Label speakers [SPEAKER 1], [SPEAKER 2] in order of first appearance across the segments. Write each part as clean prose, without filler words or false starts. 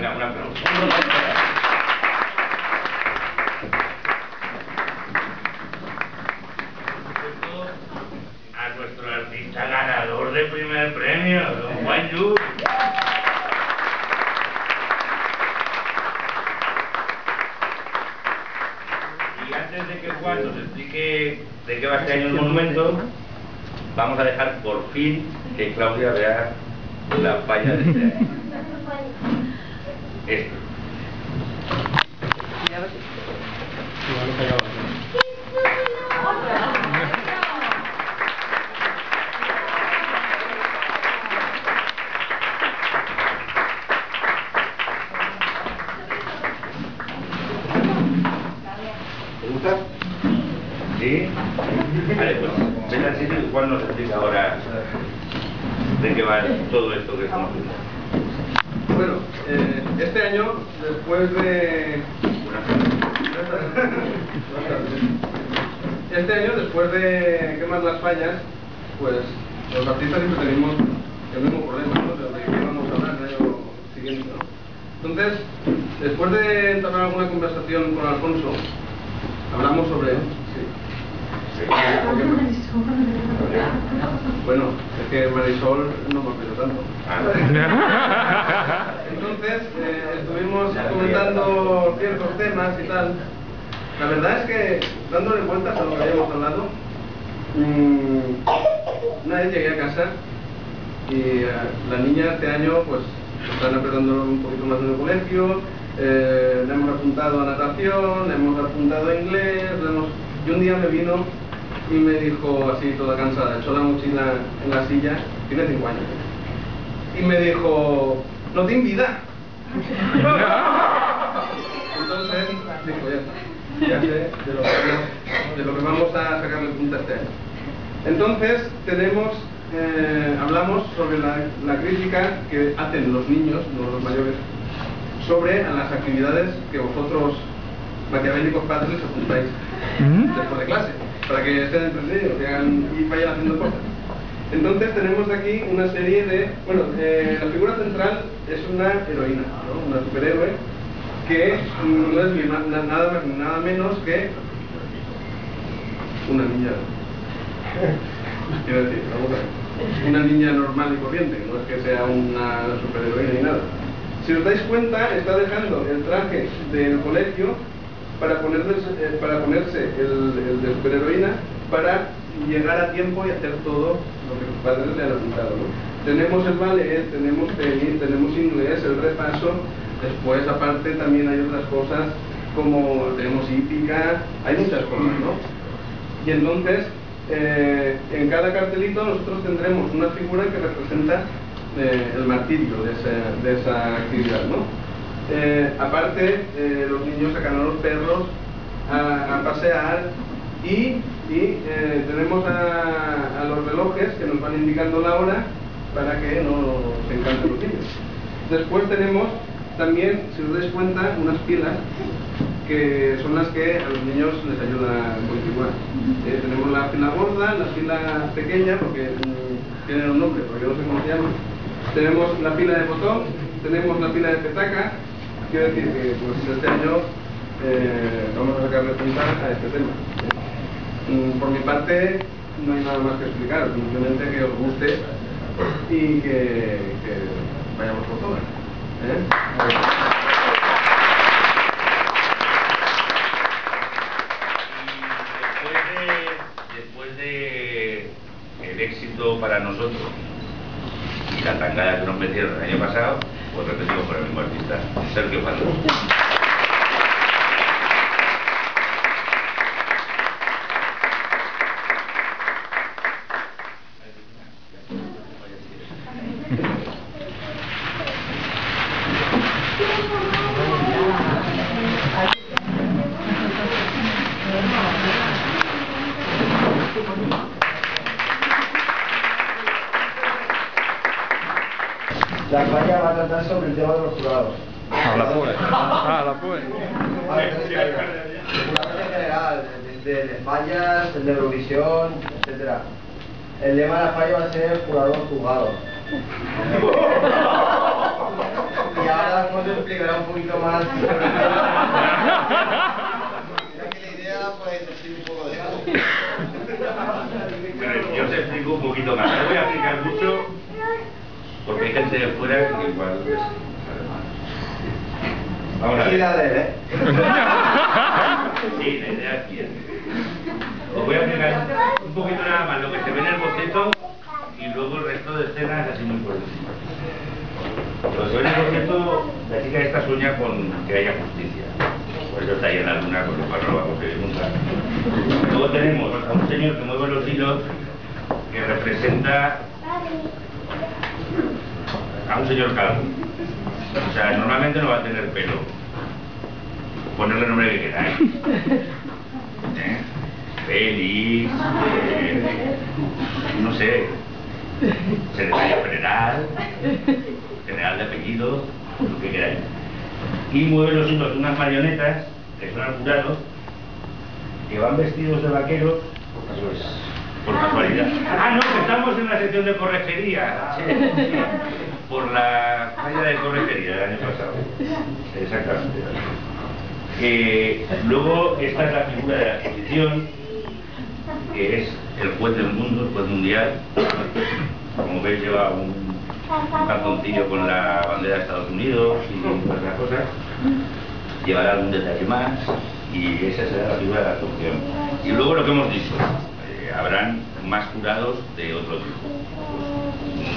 [SPEAKER 1] Venga, un aplauso. A nuestro artista ganador de primer premio, don Juan Yu. Y antes de que Juan nos explique de qué va este año el monumento, vamos a dejar por fin que Claudia vea la falla de este año. Esto. ¿Te gusta? ¿Sí? Vale, pues ven al sitio y Juan nos explica ahora de qué va todo esto que estamos viendo.
[SPEAKER 2] Bueno, este año, después de... Este año, después de quemar las fallas, pues los artistas siempre tenemos el mismo problema, ¿no? De que vamos a hablar el año siguiente, ¿no? Entonces, después de entablar alguna conversación con Alfonso, hablamos sobre... Bueno, es que Marisol no me apoyó tanto. Entonces, estuvimos comentando ciertos temas y tal. La verdad es que, dándole vueltas a lo que habíamos hablado, una vez llegué a casa y la niña este año pues están apretando un poquito más en el colegio, le hemos apuntado a natación, le hemos apuntado a inglés, y un día me vino y me dijo así toda cansada, echó la mochila en la silla, tiene 5 años, y me dijo, no te invita. Entonces dijo, ya sé de lo que vamos a sacarle punta este año. Entonces hablamos sobre la crítica que hacen los niños, no los mayores, sobre las actividades que vosotros, maquiavélicos padres, les apuntáis después de clase, para que estén entretenidos y vayan haciendo cosas. Entonces tenemos aquí una serie de... Bueno, la figura central es una heroína, ¿no? Una superhéroe que no es nada más ni nada menos que una niña. Quiero decir, una niña normal y corriente, no es que sea una superheroína ni nada. Si os dais cuenta, está dejando el traje del colegio para ponerse el de superheroína para llegar a tiempo y hacer todo lo que sus padres le han apuntado, ¿no? Tenemos el ballet, tenemos tenis, tenemos inglés, el repaso. Después, aparte, también hay otras cosas como tenemos hípica, hay muchas cosas, ¿no? Y entonces, en cada cartelito nosotros tendremos una figura que representa el martirio de esa actividad, ¿no? Aparte, los niños sacan a los perros a pasear y tenemos a los relojes que nos van indicando la hora para que no se encanten los niños. Después tenemos también, si os dais cuenta, unas pilas que son las que a los niños les ayudan a continuar. Tenemos la pila gorda, la pila pequeña, porque tienen un nombre, porque no sé cómo se llama. Tenemos la pila de botón, tenemos la pila de petaca. Quiero decir que pues, este año vamos a sacarle punta a este tema. Por mi parte, no hay nada más que explicar, simplemente que os guste y que vayamos por todas.
[SPEAKER 1] Después de el éxito para nosotros y la tangada que nos metieron el año pasado, pues repetimos con el mismo artista, Sergio Faldo.
[SPEAKER 3] La falla va a tratar sobre el tema de los jurados.
[SPEAKER 4] La PUE.
[SPEAKER 3] Jurados en general, desde de fallas, el de Eurovisión, etc. El lema de la falla va a ser jugador juzgado. Y ahora ya nos explicará un poquito más. Ya que la idea, pues, es un poco de algo.
[SPEAKER 1] Bueno, yo os explico un poquito más. No voy a explicar mucho porque hay gente de fuera que igual les sabe más. Vamos a ver. Sí, la idea es bien. Os voy a explicar un poquito nada más lo que se ve en el boceto y luego el resto de escenas así muy por encima. Lo que se ve en el boceto, la chica esta sueña con que haya justicia. Por eso está ahí en la luna, con lo cual no lo va a conseguir nunca. Luego tenemos a un señor que mueve los hilos que representa a un señor calvo. O sea, normalmente no va a tener pelo. Ponerle el nombre que queráis. Félix, no sé, secretario general, general de apellido, lo que queráis. Y mueve los hilos de unas marionetas, que son al jurado, que van vestidos de vaqueros, por casualidad. Ah, no, que estamos en la sección de corregería. Sí. Por la falla de corregería del año pasado. Exactamente. Luego, esta es la figura de la exposición, que es el juez del mundo, el juez mundial. Como veis, lleva un calzoncillo con la bandera de Estados Unidos y otras cosas. Llevará algún detalle más y esa será la figura de la exposición. Y luego lo que hemos dicho, habrán más jurados de otro tipo.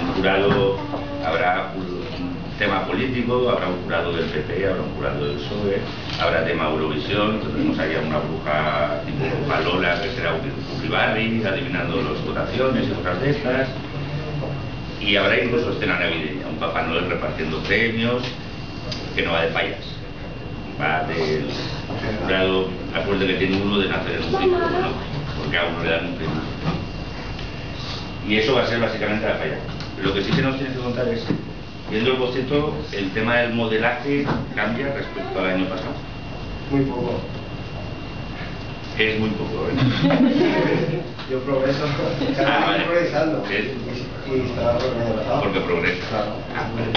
[SPEAKER 1] Un jurado, habrá un tema político, habrá un jurado del PP, habrá un jurado del PSOE, habrá tema Eurovisión, tenemos ahí a una bruja tipo Palola que será Uribarri, adivinando las votaciones y cosas de estas. Y habrá incluso escena navideña, un Papá Noel repartiendo premios, que no va de payas, va del jurado, la suerte que tiene uno de nacer en un ciclo, ¿no? Porque a uno le dan un premio. Y eso va a ser básicamente la falla. Lo que sí se nos tiene que contar es, viendo el boceto, el tema del modelaje cambia respecto al año pasado.
[SPEAKER 3] Muy poco.
[SPEAKER 1] Es muy poco, ¿eh?
[SPEAKER 3] Yo progreso. Estaba progresando.
[SPEAKER 1] ¿Sí?
[SPEAKER 3] Y estaba progresando.
[SPEAKER 1] Porque progresa.
[SPEAKER 3] Claro.
[SPEAKER 1] Ah, vale.